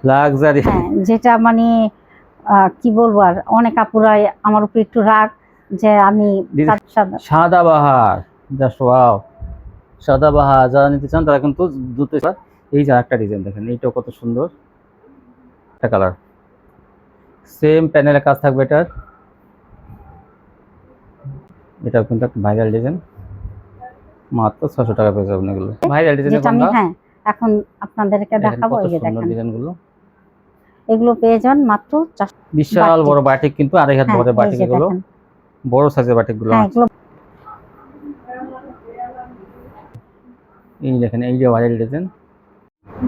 Luxury. হ্যাঁ, যেটা মানে কি বলবো, আর অনেক আপুরাই আমার উপর একটু রাগ যে আমি সাদাবাহার, জাস্ট ওয়াও। সাদাবাহার যারা নিতে চান তারা কিন্তু দ্রুত। এই যে একটা ডিজাইন দেখেন, এইটাও কত সুন্দর একটা কালার। সেম প্যানেলের কাজ থাকবে এটার। এটাও কিন্তু একটা ভাইরাল ডিজাইন, মাত্র 600 টাকা পেয়ে যাবেন এগুলো। ভাইরাল ডিজাইনের যেটা আমি গঙ্গা। হ্যাঁ এখন আপনাদেরকে দেখাবো। কত এই যে সুন্দর দেখেন, ডিজাইনগুলো। এগুলো পেয়ে যান মাত্র 400। বিশাল বড় বাটিক, কিন্তু 2.5 হাত হ্যাঁ, বড় এই বাটিক যে এগুলো, দেখেন। বড় সাইজের বাটিকগুলো। হ্যাঁ, এগুলো এই দেখেন, এই যে ভাইরাল ডিজাইন।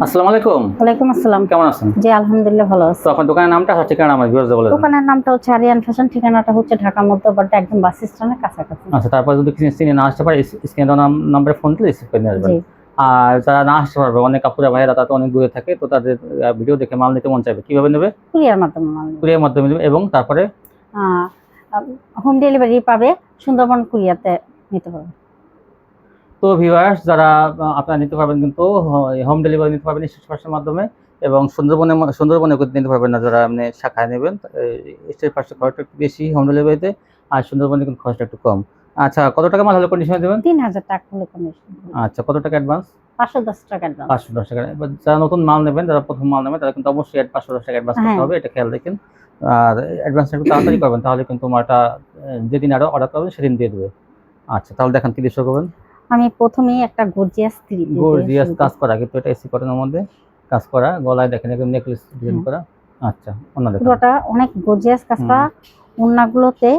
আসসালামু আলাইকুম। ওয়ালাইকুম আসসালাম। কেমন আছেন? জি আলহামদুলিল্লাহ ভালো আছি। তো আপনার দোকানের নামটা আর ঠিকানা আমার ভিউয়ারদের বলে দেন। দোকানের নামটা হচ্ছে আরিয়ান ফ্যাশন, ঠিকানাটা হচ্ছে ঢাকা মধ্যপাড়া একদম বাস স্ট্যান্ডের কাছাকাছি। আচ্ছা, তারপর যদি কিছু চিনে না আসতে পারে স্ক্রিনে দেওয়া নাম্বারে ফোন দিলে রিসিভ করে নিয়ে আসবেন। জি। আর যারা না আসতে পারবে, অনেক কাপড়ের ভাইয়েরা তারা তো অনেক দূরে থাকে, তো তাদের ভিডিও দেখে মাল নিতে মন চাইবে, কিভাবে নেবে? কুরিয়ার মাধ্যমে মাল নেবে। কুরিয়ার মাধ্যমে নেবে, এবং তারপরে হোম ডেলিভারি পাবে, সুন্দরবন কুরিয়াতে নিতে পারবে। তো ভিউয়ার্স যারা আপনারা নিতে পারবেন, কিন্তু হোম ডেলিভারি নিতে পারবেন স্টেট ফার্স্টের মাধ্যমে, এবং সুন্দরবনে নিতে পারবেন না যারা আপনি শাখায় নেবেন। স্টেট ফার্স্টের খরচটা একটু বেশি হোম ডেলিভারিতে, আর সুন্দরবনে কিন্তু খরচটা একটু কম। আচ্ছা, কত টাকা মাল হলে কন্ডিশনে দেবেন? 3000 টাকা হলে কমিশন। আচ্ছা, কত টাকা অ্যাডভান্স? 510 টাকা অ্যাডভান্স। 510 টাকা। এবার যারা নতুন মাল নেবেন, যারা প্রথম মাল নেবেন, তারা কিন্তু অবশ্যই 510 টাকা অ্যাডভান্স করতে হবে, এটা খেয়াল রাখেন। আর অ্যাডভান্সটা একটু তাড়াতাড়ি করবেন, তাহলে কিন্তু মালটা যেদিন আরো অর্ডার করবেন সেদিন দিয়ে দেবে। আচ্ছা, তাহলে দেখেন কি দৃশ্য করবেন। আমি প্রথমেই একটা গর্জিয়াস গর্জিয়াস কাজ করা, কিন্তু এটা এসি কটনের মধ্যে কাজ করা, গলায় দেখেন একদম নেকলেস ডিজাইন করা। আচ্ছা, অন্য দেখেন, পুরোটা অনেক গর্জিয়াস কাজ করা, ওন্নাগুলোতে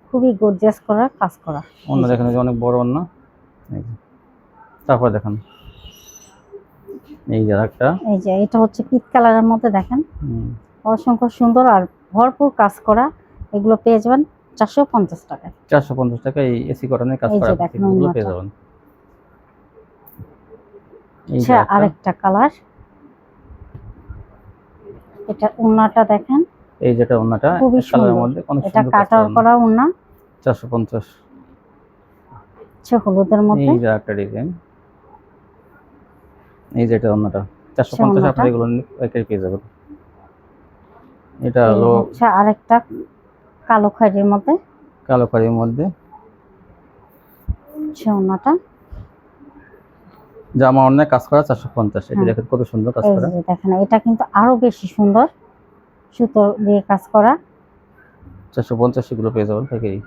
খুবই গর্জিয়াস করা কাজ করা। অন্য দেখেন যে অনেক বড় অন্য। তারপর দেখেন এই যে একটা, এই যে এটা হচ্ছে পিট কালারের মধ্যে দেখেন, অসংখ্য সুন্দর আর ভরপুর কাজ করা। এগুলো পেয়ে যাবেন 450 টাকায়। 450 টাকা এই এসি কটনের কাজ করা এগুলো পেয়ে যাবেন। আচ্ছা, আরেকটা কালার, এটা ওন্নাটা দেখেন, এই যেটা ওন্নাটা কালারের মধ্যে অনেক সুন্দর, এটা কাটার করা ওন্না, 450। আচ্ছা, হলুদের মধ্যে এই যে একটা ডিজাইন, এই যেটা ওন্নাটা 450 আপনারা এগুলো একাই পেয়ে যাবেন। এটা হলো আচ্ছা, আরেকটা কালো খয়েরির মধ্যে, কালো খয়েরির মধ্যে আচ্ছা, ওন্নাটা জামা অনেক কাজ করা 450। এটা দেখেন কত সুন্দর কাজ করা। এই যে দেখেন, এটা কিন্তু আরো বেশি সুন্দর, সুতো দিয়ে কাজ করা। 450 এগুলো পেয়ে যাবেন থেকেই।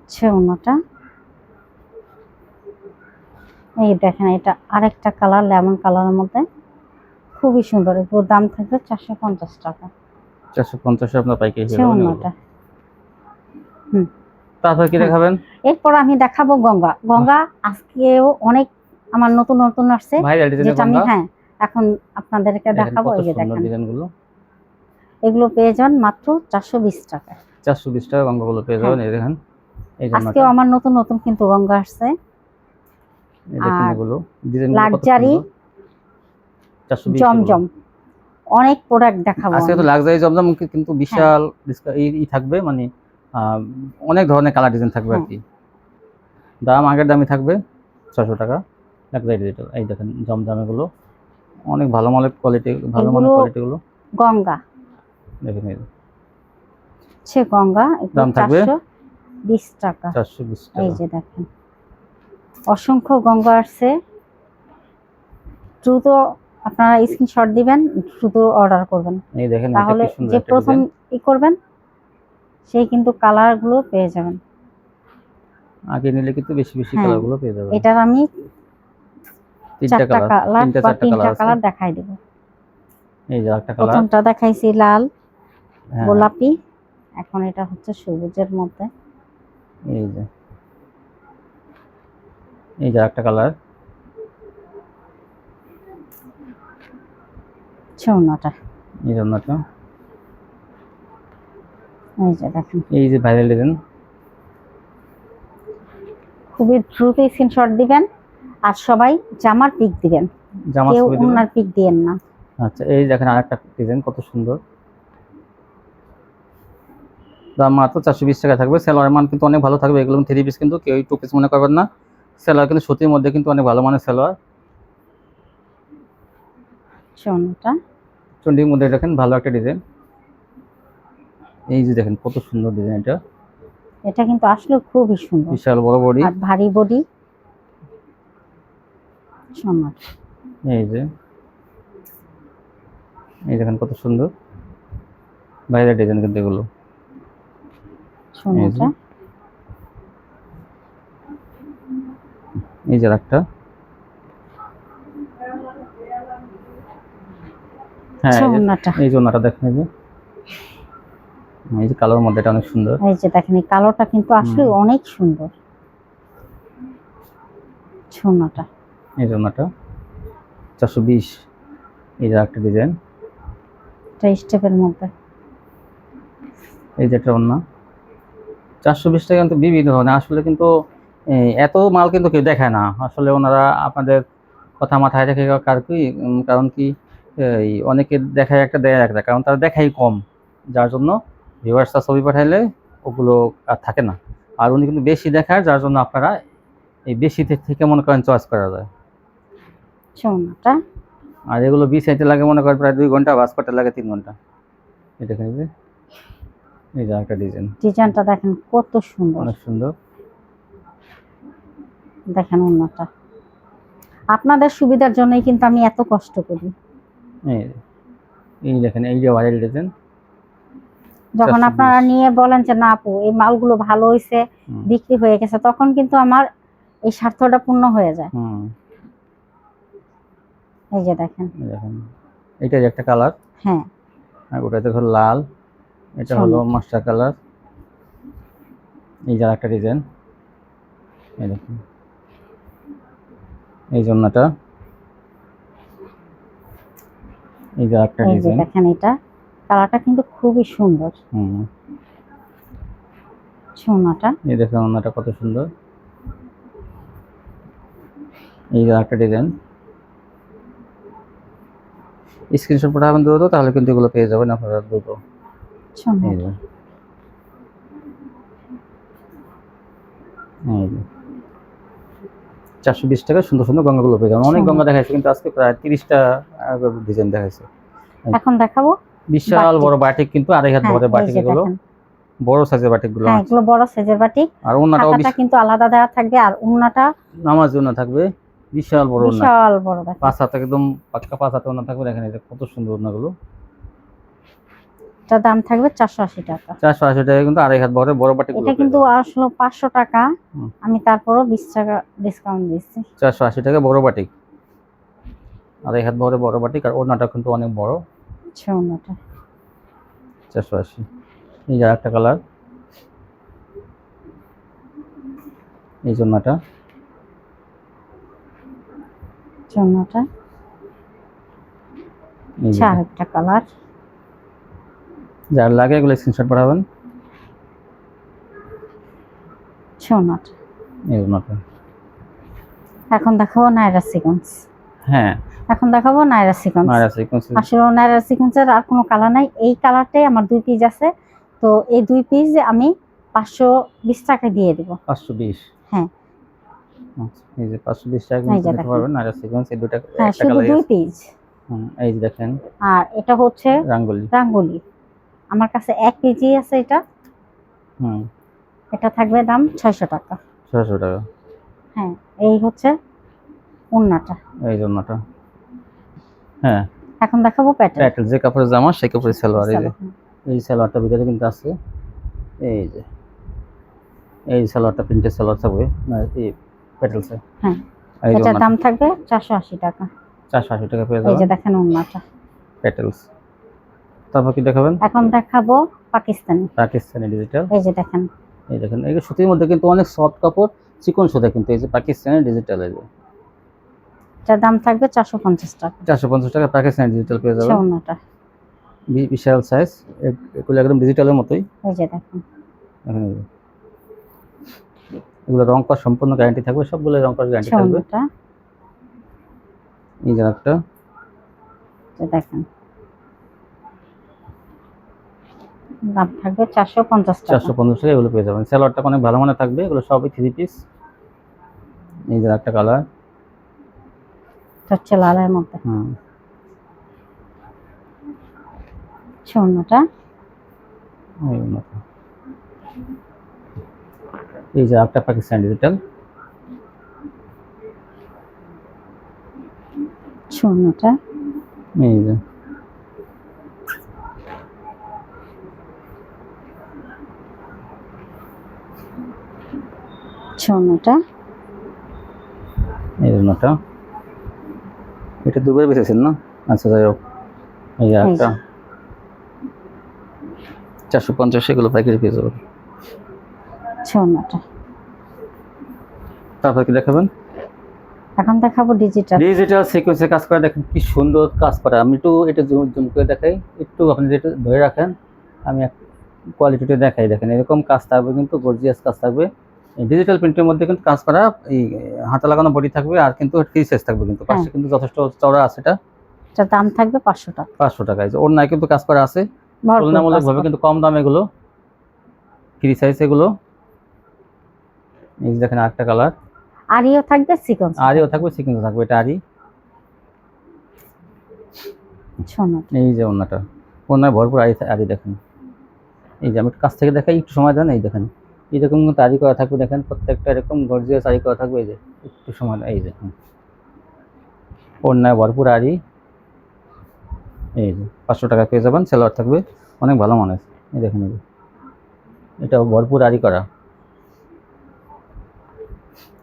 আচ্ছা, ওন্নাটা এই দেখেন, এটা আরেকটা কালার লেমন কালারের মধ্যে, খুবই সুন্দর। এগুলো দাম থাকবে 450 টাকা। 450 আপনার পাইকারি পেয়ে যাবেন ওন্নাটা। তারপর কি দেখাবেন? এরপর আমি দেখাবো গঙ্গা। গঙ্গা আজকেও অনেক আমার নতুন নতুন আসছে, যেটা আমি এখন আপনাদেরকে দেখাবো। এই যে দেখেন ডিজাইনগুলো, এগুলো পেয়ে যাবেন মাত্র 420 টাকা। 420 টাকা গঙ্গাগুলো পেয়ে যাবেন। এই দেখেন, এই যে আজকেও আমার নতুন নতুন কিন্তু গঙ্গা আসছে। এই দেখেন এগুলো ডিজাইনগুলো কত লাক্সারি জমজম, অনেক প্রোডাক্ট দেখাবো আজকে। তো লাক্সারি জমজম কিন্তু বিশাল ই থাকবে, মানে অনেক ধরনের কালার ডিজাইন থাকবে আর কি। দাম আগের দামই থাকবে, 600 টাকা লাক্সারি ডিজিটাল। এই দেখেন জমজম, এগুলো অনেক ভালো মানের কোয়ালিটি, ভালো মানের কোয়ালিটিগুলো। গঙ্গা দেখেন এই সে গঙ্গা, দাম থাকবে 420 টাকা। 420 টাকা। এই যে দেখেন অসংখ্য গঙ্গা আসছে, দ্রুত আপনারা স্ক্রিনশট দিবেন, দ্রুত অর্ডার করবেন। এই দেখেন, তাহলে যে প্রথম করবেন সেই কিন্তু কালারগুলো পেয়ে যাবেন। আগে নিলে কিন্তু বেশি বেশি কালারগুলো পেয়ে যাবেন। এটার আমি তিনটা কালার দেখাই দেব। এই যে একটা কালার, প্রথমটা দেখাইছি লাল গোলাপি, এখন এটা হচ্ছে সবুজের মধ্যে। এই যে একটা কালার, ওন্নাটা এই ওন্নাটা, এই যে দেখেন, এই যে ভাইরাল ডিজাইন। খুবই দ্রুত স্ক্রিনশট দিবেন, আর সবাই জামার পিক দিবেন, কেউ ওন্নার পিক দিবেন না। আচ্ছা, এই দেখেন আরেকটা ডিজাইন কত সুন্দর, দাম মাত্র 420 টাকা থাকবে। সেলোয়ার মান কিন্তু অনেক ভালো থাকবে, এগুলো 3 পিস, কিন্তু কেউ 2 পিস মনে করবেন না। সেলোয়ার কিন্তু সুতির মধ্যে কিন্তু অনেক ভালো মানের সেলোয়ার। ওন্নাটা চন্ডির মধ্যে দেখেন ভালো একটা ডিজাইন। এই যে দেখেন কত সুন্দর ডিজাইন এটা। এটা কিন্তু আসলে খুবই সুন্দর, বিশাল বড় বডি আর ভারী বডি। সুন্দর। এই যে এই দেখেন কত সুন্দর বাইরের ডিজাইন কিন্তু এগুলো। সুন্দর। এই যে একটা, হ্যাঁ এই জন্যটা দেখেন, এই যে কালোর মধ্যে এটা অনেক সুন্দর। এই যে দেখেন এই কালোটা কিন্তু আসলে অনেক সুন্দর। সুন্দরটা এই জন্যটা 420। এই যে একটা ডিজাইন, এটা স্টেপের মধ্যে। এই যে একটা অন্য 420 টাকা কিন্তু বিবিধ হয় না আসলে, কিন্তু এত মাল কিন্তু কেউ দেখায় না আসলে। ওনারা আপনাদের কথা মাথায় রেখে কারণ কি অনেকে দেখায় একটা দেয় একটা, কারণ তারা দেখাই কম, যার জন্য ভিউয়ার্সরা ছবি পাঠাইলে ওগুলো আর থাকে না। আর উনি কিন্তু বেশি দেখায়, যার জন্য আপনারা এই বেশি থেকে মনে করেন চয়েস করা যায়। আর এগুলো বিছাইতে লাগে মনে করেন প্রায় 2 ঘন্টা, বাস করতে লাগে 3 ঘন্টা। এটা দেখেন, এই যে একটা ডিজাইনটা দেখেন কত সুন্দর, অনেক সুন্দর। দেখেন ওন্নাটা আপনাদের সুবিধার জন্যই কিন্তু আমি এত কষ্ট করি। এই দেখেন এই যে ভাইরাল ডিজাইন, যখন আপনারা নিয়ে বলেন যে না আপু এই মালগুলো ভালো হয়েছে, বিক্রি হয়ে গেছে, তখন কিন্তু আমার এই স্বার্থটা পূর্ণ হয়ে যায়। এই যে দেখেন এটা যে একটা কালার, হ্যাঁ, আর ওটা দেখো লাল, এটা হলো মাস্টার কালার। এই যে একটা ডিজাইন, এই দেখুন এই জন্যটা, এই যে একটা ডিজাইন দেখেন এটা কালারটা কিন্তু খুবই সুন্দর। সোনাটা এই দেখেন ওনাটা কত সুন্দর। এই যে একটা ডিজাইন, স্ক্রিনশট পাঠাবেন দ্রুত, তাহলে কিন্তু এগুলো পেয়ে যাবেন আপনারা দ্রুত। এই যে 420 টাকা সুন্দর সুন্দর গঙ্গাগুলো পেয়ে যাবেন। অনেক গঙ্গা দেখাইছে, কিন্তু আজকে প্রায় 30টা ডিজাইন দেখাইছে। এখন দেখাবো বিশাল বড় বাটিক, কিন্তু 2.5 হাত বড় বাটিক, এগুলো বড় সাইজের বাটিকগুলো। হ্যাঁ, এগুলো বড় সাইজের বাটিক। আর ওন্নাটা কিন্তু আলাদা দেওয়া থাকবে, আর ওন্নাটা নামাজ ওন্না থাকবে, বিশাল বড় ওন্না, বিশাল বড়, 5 হাত একদম পাক্কা 5 হাত ওন্না থাকবে। দেখেন এটা কত সুন্দর ওন্নাগুলো। এটার দাম থাকবে 480 টাকা। 480 টাকা, কিন্তু 2.5 হাত বড় বড় বাটিকগুলো। এটা কিন্তু আসলে 500 টাকা, আমি তারপরও 20 টাকা ডিসকাউন্ট দিচ্ছি। 480 টাকা বড় বাটিক, 2.5 হাত বড় বড় বাটিক। আর ওন্নাটা কিন্তু অনেক বড়। আচ্ছা, ওন্নাটা 480। এই যে একটা কালার, এই জন্যটা একটা কালার। যার লাগে এগুলো স্ক্রিনশট পাঠাবেন। সোনাটা এই জন্যটা। এখন দেখাবো নায়রা সিকোয়েন্স। হ্যাঁ, এখন দেখাবো নায়রা সিকোয়েন্স। আসলে নায়রা সিকোয়েন্সের আর কোনো কালার নাই, এই কালারটাই আমার 2 পিস আছে। তো এই 2 পিস আমি 520 টাকা দিয়ে দেব। 520? হ্যাঁ, এই যে 520 টাকা নিতে পারবেন নায়রা সিকোয়েন্স, এই দুটো একটা কালার, শুধু 2 পিস। এই যে দেখেন, আর এটা হচ্ছে রাঙ্গুলি। আমার কাছে 1 কেজি আছে এটা। এটা থাকবে দাম 600 টাকা। 600 টাকা। হ্যাঁ, এই হচ্ছে ওন্নাটা, এই জন্যটা। হ্যাঁ, এখন দেখাবো প্যাটেল। যে কাপড়ের জামা সেই কাপড়ের সালোয়ার। এই যে এই সালোয়ারটা ভিতরে কিন্তু আছে, এই যে এই সালোয়ারটা প্রিন্টের সালোয়ার থাকবে, এই প্যাটেলসে। হ্যাঁ, এটার দাম থাকবে 480 টাকা। 480 টাকা পেয়ে যাবেন। এই যে দেখেন ওন্নাটা, প্যাটেলস। তারপর কি দেখাবেন? এখন দেখাবো পাকিস্তানি ডিজিটাল। এই যে দেখেন, এই দেখেন এই সুতির মধ্যে কিন্তু অনেক সফট কাপড়, চিকন সুতা, কিন্তু এই যে পাকিস্তানি ডিজিটাল। এই যে এটার দাম থাকবে 450 টাকা। 450 টাকা পাকিস্তানি ডিজিটাল পেয়ে যাবেন। ওন্নাটা বিশাল সাইজ, এগুলো একদম ডিজিটালের মতোই। এই যে দেখেন, এগুলো রং করা সম্পূর্ণ গ্যারান্টি থাকবে, সবগুলো রং করা গ্যারান্টি থাকবে। এই যে একটা, দেখেন দাম থাকবে 450 টাকা। 450 টাকা এগুলো পেয়ে যাবেন। সালোয়ারটা অনেক ভালো মানের থাকবে, এগুলো সবই 3 পিস। এই যে একটা কালার, হচ্ছে লালের মধ্যে। ওড়নাটা। এই ওড়নাটা। এই যে একটা পাকিস্তানি ডিজিটাল, ওড়নাটা। এই যে ওড়নাটা। এই ওড়নাটা। এটা দুবার বেঁচেছেন না? আচ্ছা যাই হোক, এই যে একটা 450, এগুলো পাইকারি পেয়ে যাবেন। ওড়নাটা। তারপর কি দেখাবেন? এখন দেখাবো ডিজিটাল। ডিজিটাল সিকোয়েন্সে কাজ করা, দেখেন কি সুন্দর কাজ করা। আমি একটু এটা জুম করে দেখাই, একটু আপনি যেটা ধরে রাখেন, আমি কোয়ালিটিটা দেখাই। দেখেন এরকম কাজ থাকবে, কিন্তু গর্জিয়াস কাজ থাকবে। ডিজিটাল প্রিন্টের মধ্যে কিন্তু কাজ করা, এই হাতা লাগানো বডি থাকবে, আর কিন্তু ফ্রি সাইজ থাকবে, কিন্তু পাশে কিন্তু যথেষ্ট চওড়া আছে। এটার দাম থাকবে 500 টাকা। 500 টাকা। ওর নাই কিন্তু কাজ করা আছে তুলনামূলকভাবে, কিন্তু কম দাম। এগুলো ফ্রি সাইজ এগুলো। এই যে দেখেন আরেকটা কালার, আরিও থাকবে সিকোয়েন্স। আরিও থাকবে, সিকোয়েন্স থাকবে। এটা আরি। এই যে ওড়নাটা, ওড়নায় ভরপুর আরি, আরি দেখেন। এই যে আমি কাছ থেকে দেখাই, একটু সময় দেন। এই দেখেন এরকম কিন্তু আরি করা থাকবে, দেখেন প্রত্যেকটা এরকম গর্জিয়াস আরি করা থাকবে। এই যে একটু সময়, এই যে ওড়নায় ভরপুর আরি। এই যে 500 টাকা পেয়ে যাবেন, সেলোয়ার থাকবে, অনেক ভালো মানের। এই দেখেন, এই যে এটাও ভরপুর আরি করা।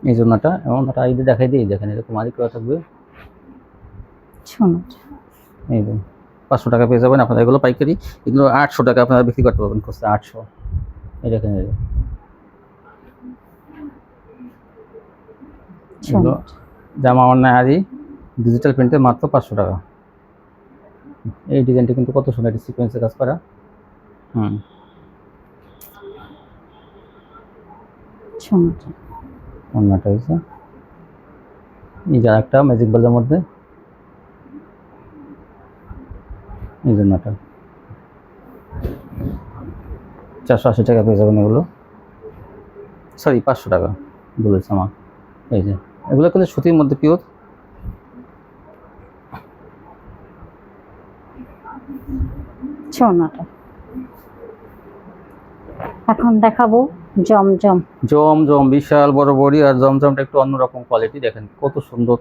এই জন্যটা এমন একটা আইডি দেখাই দিই, দেখেন এরকম আরি করা থাকবে। এই যে 500 টাকা পেয়ে যাবেন আপনারা। এগুলো পাইকারি, এগুলো 800 টাকা আপনারা বিক্রি করতে পারবেন, খুচরা 800। এই দেখেন, এই এগুলো জামা অন্যায় আরি, ডিজিটাল প্রিন্টে মাত্র 500 টাকা। এই ডিজাইনটা কিন্তু কত সুন্দর, এটা সিকোয়েন্সে কাজ করা। অন্যটা হয়েছে এই যে একটা ম্যাজিক বলের মধ্যে, এই জন্যটা 480 টাকা পেয়ে যাবেন এগুলো। সরি, 500 টাকা বলেছে আমার। এই যে এগুলো কিন্তু সুতির মধ্যে পিওর। এখন দেখাবো জমজম। জমজম বিশাল বড় বড়ি, আর জমজমটা একটু অন্যরকম কোয়ালিটি। দেখেন কত সুন্দর,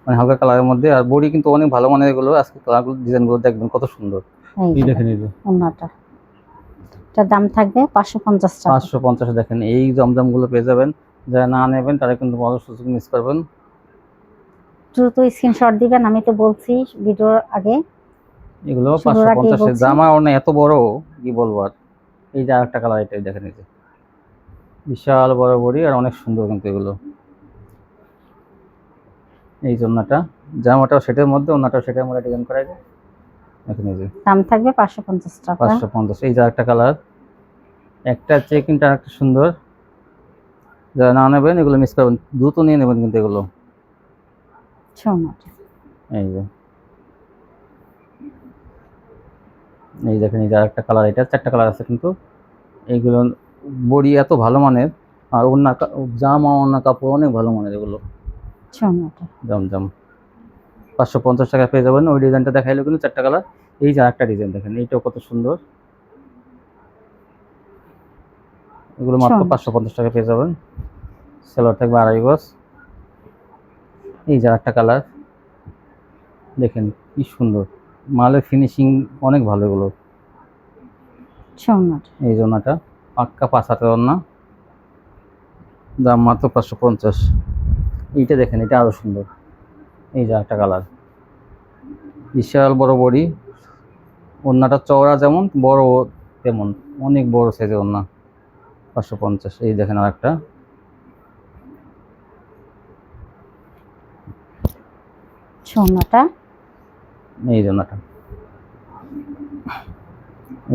মানে হালকা কালারের মধ্যে, আর বড়ি কিন্তু অনেক ভালো মানের। এগুলো আজকে কালারগুলো, ডিজাইনগুলো দেখবেন কত সুন্দর। এই দেখেন, এই যে ওড়নাটা, এটার দাম থাকবে 550 টাকা। 550। দেখেন এই জমজমগুলো পেয়ে যাবেন। যারা না নেবেন তারা কিন্তু বড় সুযোগ মিস করবেন। দ্রুত স্ক্রিনশট দিবেন, আমি তো বলছি ভিডিওর আগে। এগুলো 550 জামা, ওড়না এত বড়, কি বলবো আর। এই যে আরেকটা কালার, এটাই দেখেন, এই যে বিশাল বড় বড়ি, আর অনেক সুন্দর কিন্তু এগুলো। এই জন্যটা জামাটাও সেটের মধ্যে, ওড়নাটাও সেটের মধ্যে ডিজাইন করা যায়। দেখেন এই যে দাম থাকবে 550 টাকা। 550। এই যে আরেকটা কালার, একটা চেয়ে কিন্তু আরেকটা সুন্দর। যারা না নেবেন এগুলো মিস করবেন, দ্রুত নিয়ে নেবেন কিন্তু এগুলো। এই যে, এই দেখেন, এই যে আরেকটা কালার, এটা 4টা কালার আছে কিন্তু। এইগুলো বড়ি এত ভালো মানের, আর ওড়না, জামা ওড়না কাপড় অনেক ভালো মানের এগুলো। জমজম 550 টাকা পেয়ে যাবেন। ওই ডিজাইনটা দেখাইলো কিন্তু 4টা কালার। এই যে আরেকটা ডিজাইন দেখেন, এইটাও কত সুন্দর। এগুলো মাত্র 550 টাকা পেয়ে যাবেন, সেলোয়ার থাকবে 2.5 গজ। এই যে আরেকটা কালার, দেখেন কি সুন্দর, মালের ফিনিশিং অনেক ভালো এগুলো। এই জন্যটা পাক্কা 5 হাতের ওড়না, দাম মাত্র 550। এইটা দেখেন, এটা আরো সুন্দর। এই যে একটা কালার, বিশাল বড় বড়ি, ওড়নাটা চওড়া যেমন, বড় তেমন, অনেক বড় সাইজের ওড়না, 550। এই দেখেন আরেকটা, এই জন্যটা।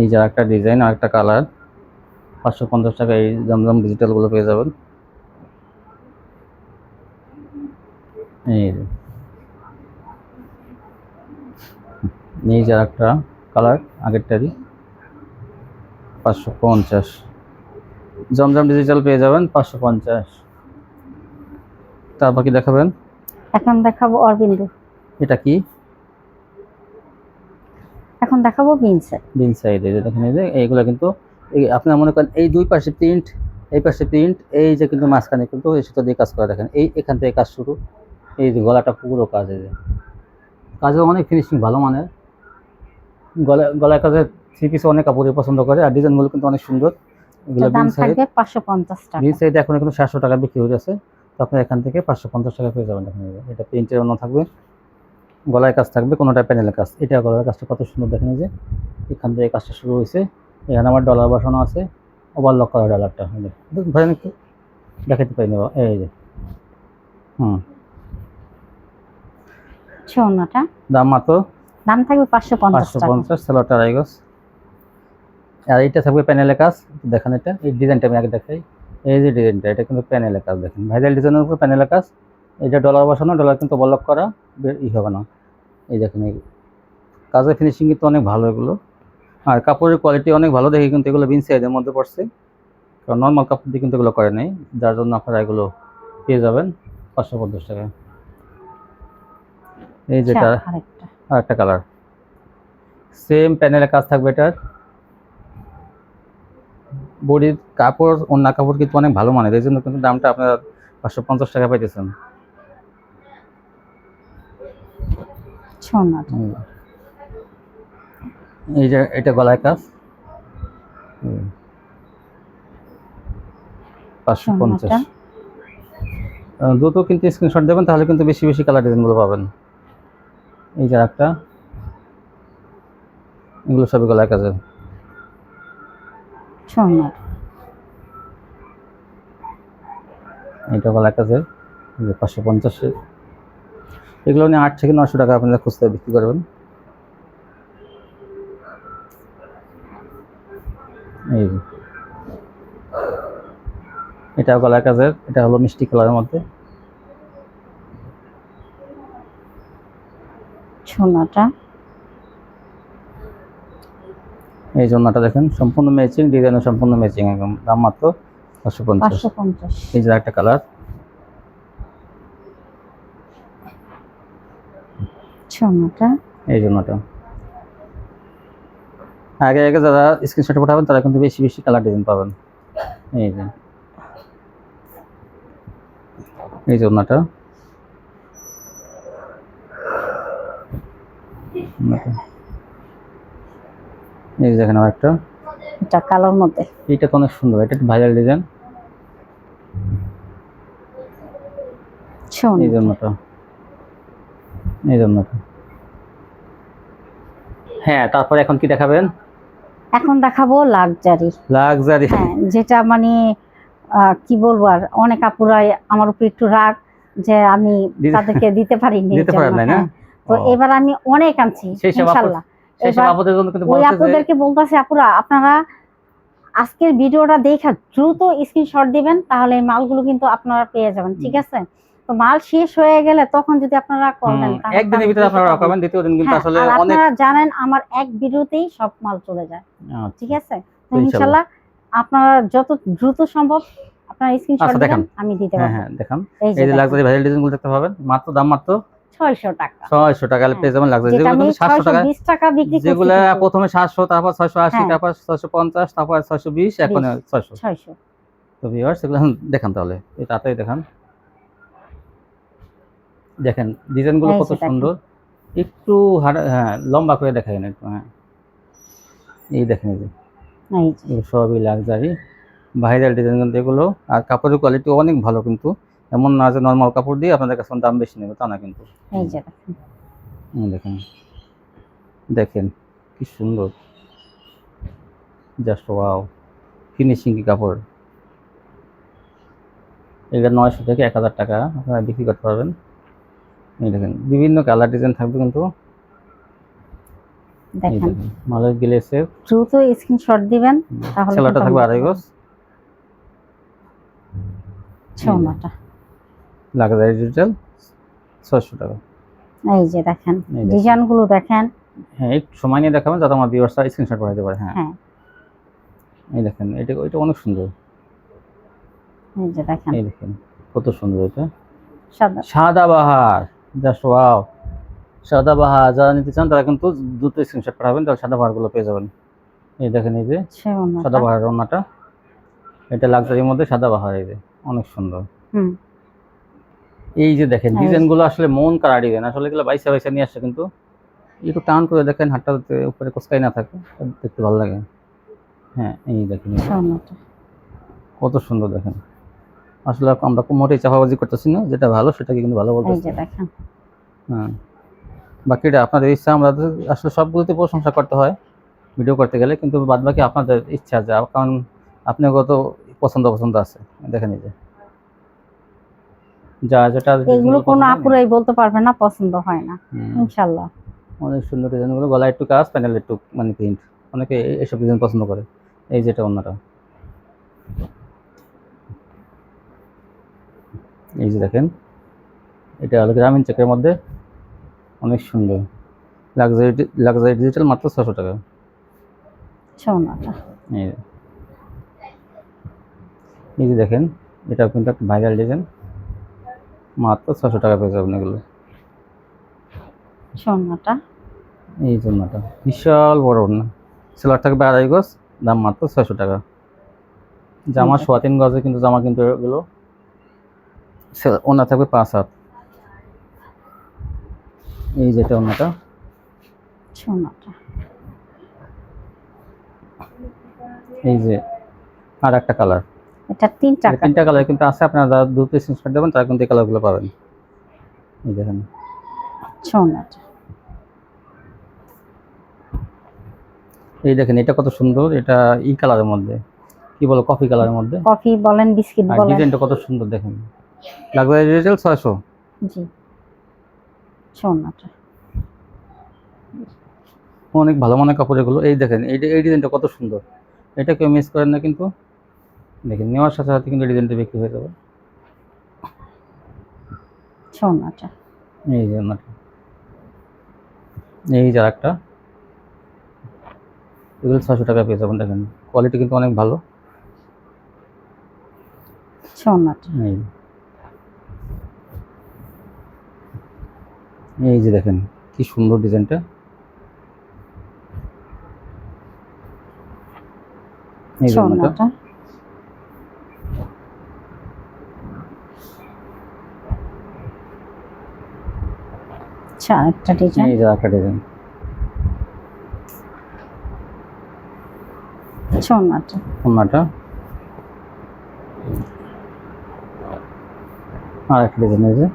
এই যে আরেকটা ডিজাইন, আরেকটা কালার, 550 টাকা এই জমজম ডিজিটাল গুলো পেয়ে যাবেন। এই যে আরেকটা কালার, আগেরটারই, 550। জমজম ডিজিটাল পেয়ে যাবেন 550। তারপর কি দেখাবেন? এখন দেখাবো অরবিন্দু। এটা কি? এখন দেখাবো বিনসেট। বিন সাইড এই যে দেখেন, এই যে এইগুলো কিন্তু এই আপনারা মনে করেন এই দুই পাশে প্রিন্ট, এই পাশে প্রিন্ট, এই যে কিন্তু মাঝখানে কিন্তু এই সুতো দিয়ে কাজ করা, দেখেন এই এখান থেকে কাজ শুরু, এই যে গলাটা পুরো কাজ, এই যে কাজে অনেক ফিনিশিং ভালো মানের। গলায় কাজে থ্রি পিস অনেক কাপড়ই পছন্দ করে, আর ডিজাইনগুলো কিন্তু অনেক সুন্দর। এগুলো দাম বিন সাইড, থাকবে 550 টাকা। বিন সাইড এখন কিন্তু 700 টাকা বিক্রি হয়ে যাচ্ছে, তো আপনি এখান থেকে 550 টাকা পেয়ে যাবেন। দেখেন এটা প্রিন্টের অন্য থাকবে, গলায় কাজ থাকবে, কোনোটা প্যানেলের কাজ। এটা গলার কাজটা কত সুন্দর, দেখেন এই যে এখান থেকে কাজটা শুরু হয়েছে, এখানে আমার ডলার বসানো আছে, ওভারলক করা ডলারটা ধরেন একটু দেখাতে পারি নেব, এই যে ছোনাটা দাম মাত্র দাম থাকবে 550 টাকা। 550, সেলোটা আড়াই গজ। আর এইটা থাকবে প্যানেলের কাজ, দেখেন এটা এই ডিজাইনটা আমি আগে দেখাই, এই যে ডিজাইনটা এটা কিন্তু প্যানেলের কাজ, দেখেন ভাইরাল ডিজাইনের উপর প্যানেলের কাজ। এটা ডলার বসানো, ডলার কিন্তু ওভারলক করা, হবে না। এই দেখেন এই কাজের ফিনিশিং কিন্তু অনেক ভালো এগুলো, আর কাপড়ের কোয়ালিটি অনেক ভালো দেখে কিন্তু এগুলো বিন সাইডের মধ্যে পড়ছে, কারণ নর্মাল কাপড় দিয়ে কিন্তু এগুলো করে নেই, যার জন্য আপনারা এগুলো পেয়ে যাবেন 550 টাকায়। এই যেটা আরেকটা কালার, সেম প্যানেলের কাজ থাকবে এটার, বডির কাপড় অন্য কাপড় কিন্তু অনেক ভালো মানের, এই জন্য কিন্তু দামটা আপনারা 550 টাকা পাইতেছেন। এই যে এটা গলায় কাজ 550। দ্রুত কিন্তু স্ক্রিনশট দেবেন, তাহলে কিন্তু বেশি বেশি কালার ডিজাইনগুলো পাবেন। এই যে একটা, এগুলো সবই গলায় কাজের। এটা গলায় কাজের 550, এগুলো নিয়ে 8 থেকে 900 টাকা আপনারা খুচরা বিক্রি করবেন। এই এটা গলায় কাজের, এটা হলো মিষ্টি কালারের মধ্যে। ছোনাটা, এই জন্যটা দেখেন সম্পূর্ণ ম্যাচিং, ডিজাইনও সম্পূর্ণ ম্যাচিং, একদম দাম মাত্র 550। এই যে একটা কালার, ছোনাটা, এই জন্যটা আগে আগে যারা স্ক্রিনশট পাঠাবেন তারা কিন্তু বেশি বেশি কালার ডিজাইন পাবেন। এই যে এই জন্যটা, এই যে দেখেন একটা, এটা কালোর মধ্যে, এটা তো অনেক সুন্দর, এটা ভাইরাল ডিজাইন। এই জন্যটা, এই জন্যটা। হ্যাঁ, তারপরে এখন কি দেখাবেন? এখন দেখাবো লাক্সারি। লাক্সারি, হ্যাঁ, যেটা মানে কি বলবো, আর অনেক আপুরাই আমার উপর একটু রাগ যে আমি তাদেরকে দিতে পারিনি, দিতে পারেন না। তো এবার আমি অনেক আনছি ইনশাআল্লাহ। এবার ওই আপুদেরকে বলতেছি, আপুরা আপনারা আজকের ভিডিওটা দেখে দ্রুত স্ক্রিনশট দিবেন, তাহলে এই মালগুলো কিন্তু আপনারা পেয়ে যাবেন, ঠিক আছে? তো মাল শেষ হয়ে গেলে তখন যদি আপনারা কল দেন, একদিনের ভিতরে আপনারা পাবেন, দ্বিতীয় দিন কিন্তু আসলে অনেক, আপনারা জানেন আমার এক ভিডিওতেই সব মাল চলে যায়, ঠিক আছে? তো ইনশাআল্লাহ আপনারা যত দ্রুত সম্ভব আপনারা স্ক্রিনশট দিবেন, আমি দিতে পারবো। হ্যাঁ দেখেন, এই যে লাক্সারি ভাইরাল ডিজাইনগুলো দেখতে পাবেন, মাত্র দাম মাত্র 600 টাকা। 600 টাকা পেয়ে যাবেন লাক্সারি, যেগুলো কিন্তু 700 টাকা 20 টাকা বিক্রি করছি, যেগুলো প্রথমে 700, তারপর 680, তারপর 650, তারপর 620, এখন 600। তো ভিউয়ার্স এগুলো দেখেন, তাহলে এই তাড়াতাড়ি দেখেন, দেখেন ডিজাইনগুলো কত সুন্দর, একটু হ্যাঁ লম্বা করে দেখাই না একটু, হ্যাঁ এই দেখেন, এই যে সবই লাক্সারি ভাইরাল ডিজাইন কিন্তু এগুলো, আর কাপড়ের কোয়ালিটি অনেক ভালো, কিন্তু এমন না যে নর্মাল কাপড় দিয়ে আপনাদের কাছে দাম বেশি নেবে, তা না কিন্তু। এই যে দেখেন, দেখেন কি সুন্দর, জাস্ট ওয়াও, ফিনিশিং কি কাপড়। এটা 900 থেকে 1000 টাকা আপনারা বিক্রি করতে পারবেন। এই দেখেন বিভিন্ন কালার ডিজাইন থাকবে, কিন্তু দেখেন মালের গ্লেসের, দ্রুত স্ক্রিনশট দিবেন, তাহলে সেলাটা থাকবে আড়াই গজ। ছোনাটা লাক্সারি ডিজিটাল 600 টাকা। এই যে দেখেন ডিজাইনগুলো দেখেন, হ্যাঁ একটু সময় নিয়ে দেখাবেন যাতে আমার ভিউয়ার্সরা স্ক্রিনশট পাঠাতে পারে। হ্যাঁ এই দেখেন, এটা অনেক সুন্দর, এই যে দেখেন, এই দেখেন কত সুন্দর, এটা সাদা বাহার, জাস্ট ওয়াও, সাদাবাহার যারা নিতে চান তারা কিন্তু দ্রুত স্ক্রিনশট পাঠাবেন, তাহলে সাদাবাহারগুলো পেয়ে যাবেন। এই দেখেন এই যে আচ্ছা ওনাটা। সাদাবাহার ওড়নাটা, এটা লাক্সারির মধ্যে সাদাবাহার, এই যে অনেক সুন্দর। হুম। এই যে দেখেন এই যে। ডিজাইনগুলো আসলে মন কাড়া ডিজাইন, আসলে এগুলো বাইসা বাইসা নিয়ে আসছে, কিন্তু একটু টান করে দেখেন হাতটা যাতে উপরে কোসকাই না থাকে, দেখতে ভালো লাগে। হ্যাঁ এই দেখেন এই যে, আচ্ছা ওনাটা। কত সুন্দর দেখেন। আসলে আমরা মোটেই চাপাবাজি করতেছি না, যেটা ভালো সেটাকে কিন্তু ভালো এই বলতেছি। যে দেখেন। হ্যাঁ, বাকিটা আপনাদের ইচ্ছা, আমরা তো আসলে সবগুলোতে প্রশংসা করতে হয় ভিডিও করতে গেলে, কিন্তু বাদ বাকি আপনাদের ইচ্ছা, যে কারণ আপনাকে তো পছন্দ পছন্দ আছে। দেখেন এই যে যা যেটা এগুলো কোনো পছন্দ হয় না। আপুরাই বলতে পারবে না পছন্দ হয় না, হুম, ইনশাল্লাহ। অনেক সুন্দর ডিজাইনগুলো, গলায় একটু কাজ, প্যানেল একটু মানে প্রিন্ট, অনেকে এইসব ডিজাইন পছন্দ করে। এই যেটা অন্যটা, এই যে দেখেন এটা হলো গ্রামীণ চেকের মধ্যে, অনেক সুন্দর লাক্সারি লাক্সারি ডিজিটাল, মাত্র 600 টাকা। আচ্ছা ওনাটা। এই যে, এই যে দেখেন এটা কিন্তু একটা ভাইরাল ডিজাইন, মাত্র 600 টাকা পেয়ে যাবেন এগুলো। আচ্ছা ওনাটা। এই জন্যটা বিশাল বড় ওড়না, সেলার থাকবে 2.5 গজ, দাম মাত্র 600 টাকা। জামা 3.25 গজে কিন্তু জামা, কিন্তু এগুলো ওড়না থাকবে 5 হাত। এই যেটা ওড়নাটা, আচ্ছা ওনাটা। এই যে আর একটা কালার, এটা 3 টাকা। 3টা কালার কিন্তু আছে, আপনারা যারা দ্রুত স্ক্রিনশট দেবেন তারা কিন্তু এই কালারগুলো পাবেন। এই দেখেন আচ্ছা ওনাটা। এই দেখেন এটা কত সুন্দর, এটা ই কালারের মধ্যে, কি বলো কফি কালারের মধ্যে, কফি বলেন বিস্কিট আর বলেন। ডিজাইনটা কত সুন্দর দেখেন, লাক্সারি রিটেল 600। জি। আচ্ছা ওনাটা। অনেক ভালো মানের কাপড় এগুলো। এই দেখেন এই ডিজাইনটা কত সুন্দর, এটা কেউ মিস করেন না কিন্তু, দেখেন নেওয়ার সাথে সাথে কিন্তু ডিজাইনটা বিক্রি হয়ে যাবে। আচ্ছা ওনাটা। এই যে ওনাটা, এই যে একটা, এগুলো 600 টাকা পেয়ে যাবেন। দেখেন কোয়ালিটি কিন্তু অনেক ভালো। আচ্ছা ওনাটা। এই যে দেখেন কি সুন্দর ডিজাইনটা, এই যে আচ্ছা ওনাটা, ওনাটা। আচ্ছা একটা ডিজাইন। এই যে একটা ডিজাইন, আচ্ছা ওনাটা। ওনাটা আর একটা ডিজাইন, এই যে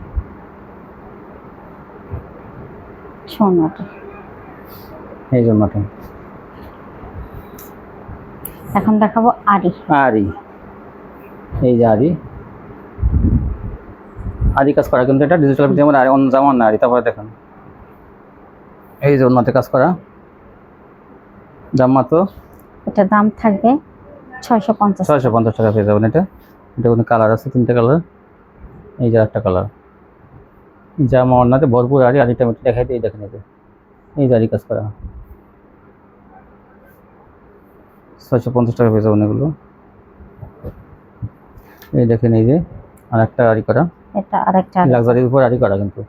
আচ্ছা ওনাটা। এই যে ওনাটা। এখন দেখাবো আরি। আরি, এই যে আরি, আরি কাজ করা কিন্তু, এটা ডিজিটাল যেমন আর অন্য জামা না আরি। তারপরে দেখেন এই যে ওনাতে কাজ করা, দাম মাত্র এটা দাম থাকবে 650 টাকা। 650 টাকা পেয়ে যাবেন। এটা এটা কোনো কালার আছে, 3টে কালার। এই যে একটা কালার, জামা ওনাতে ভরপুর আরি, আরিটা আমি দেখাই দিই। দেখেন এই যে আরি কাজ করা, 650 টাকা পেয়ে যাবেন এগুলো। এই দেখেন এই যে আর একটা আরি করা, এটা আরেকটা আরি। লাক্সারির উপর আরি করা কিন্তু।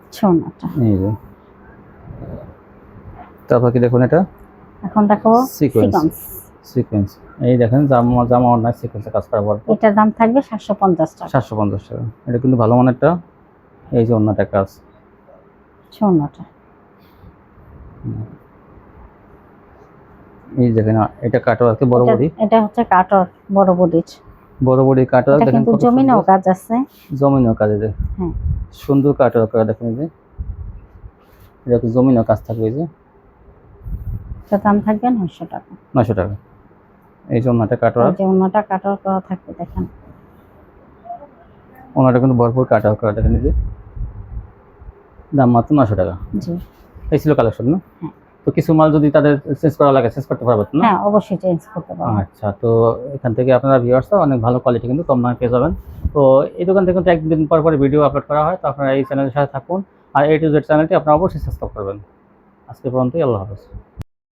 আচ্ছা ওনাটা। এই যে তারপর কি দেখুন, এটা এখন দেখাবো সিকোয়েন্স, সিকোয়েন্স। সিকোয়েন্স। এই দেখেন জামা জামা ওনার সিকোয়েন্সে কাজ করা বলবো, এটার দাম থাকবে 750 টাকা। 750 টাকা। এটা কিন্তু ভালো মানেরটা। এই যে ওনাটা কাজ, আচ্ছা ওনাটা। এই দেখেন এটা কাটর আছে বড় বডি, এটা হচ্ছে কাটর বড় বডির। বড় বডি কাটর। এটা দেখেন কিন্তু কত জমিনেও সুন্দর, কাজ আছে। জমিনও কাজ আছে, হ্যাঁ সুন্দর কাটর করা। দেখেন এই যে এটা তো জমিনও কাজ থাকবে। এই যে এটার দাম থাকবে 900 টাকা। 900 টাকা। এই যে ওনাটা কাটর, এই যে ওনাটা কাটর করা থাকবে দেখেন। ওনাটা কিন্তু ভরপুর কাটর করা। দেখেন এই যে দাম মাত্র 900 টাকা। জি। এই ছিল কালেকশন না? হ্যাঁ। তো কিছু মাল যদি তাদের চেঞ্জ করা লাগে চেঞ্জ করতে পারবেন না? হ্যাঁ অবশ্যই চেঞ্জ করতে পারবেন। আচ্ছা, তো এখান থেকে আপনারা ভিউয়ার্সরা অনেক ভালো কোয়ালিটি কিন্তু কম দামে পেয়ে যাবেন। তো এই দোকান থেকে কিন্তু একদিন পর পর ভিডিও আপলোড করা হয়, তো আপনারা এই চ্যানেলের সাথে থাকুন। আর A to Z চ্যানেলটি আপনারা অবশ্যই সাবস্ক্রাইব করবেন। আজকে পর্যন্তই, আল্লাহ হাফেজ।